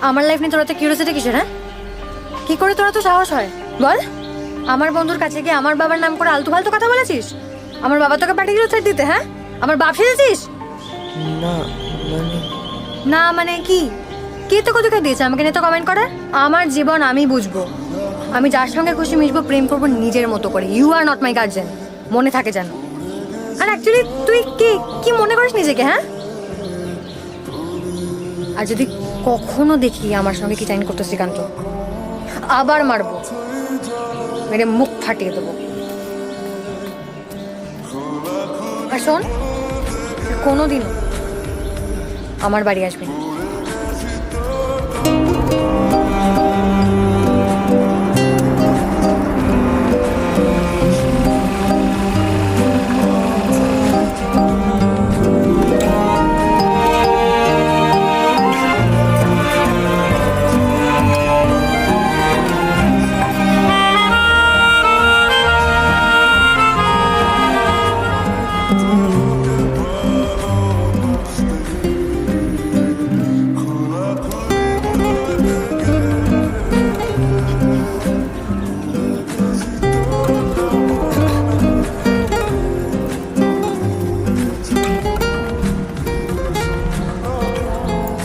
আমার লাইফ নিয়ে তোরা তো কিউরিওসিটি কিসের? হ্যাঁ, কি করে তোরা তো সাহস হয় বল? আমার বন্ধুর কাছে গিয়ে আমার বাবার নাম করে আলতু ফালতু কথা বলেছিস? আমার বাবা তোকে পাঠিয়ে দিল থ্রেট দিতে? হ্যাঁ, আমার বাপ সেজেছিস? না মানে না মানে কি? কে তোকে তোকে দিয়েছে আমাকে নিয়ে তো কমেন্ট করার? আমার জীবন আমি বুঝবো, আমি যার সঙ্গে খুশি মিশবো, প্রেম করবো নিজের মতো করে। You are not my guardian, মনে থাকে যেন। আর অ্যাকচুয়ালি তুই কি কি মনে করিস নিজেকে? হ্যাঁ, আর যদি কখনো দেখি আমার সঙ্গে কি চাইন করতো শ্রীকান্ত, আবার মারবো, মেরে মুখ ফাটিয়ে দেবো। আর শোন, কোনোদিন আমার বাড়ি আসবি না।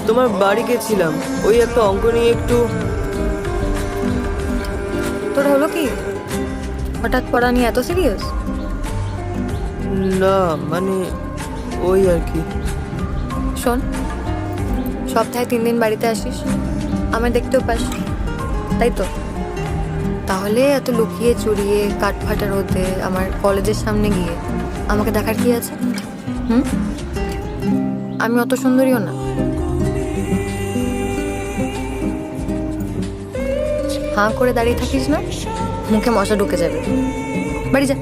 তোমার বাড়ি গেছিলাম, ওই একটা অঙ্ক নিয়ে একটু। তোর হলো কি? হঠাৎ পড়া নিয়ে এত সিরিয়াস? না মানে ওই আর কি। শোন, সপ্তাহে 3 দিন বাড়িতে আসিস, আমায় দেখতেও পাস, তাই তো? তাহলে এত লুকিয়ে চুরিয়ে কাঠফাটা রোদে আমার কলেজের সামনে গিয়ে আমাকে দেখার কি আছে? হুম, আমি অত সুন্দরীও না। হাঁ করে দাঁড়িয়ে থাকিস না, মুখে মশা ঢুকে যাবে। বাড়ি যা।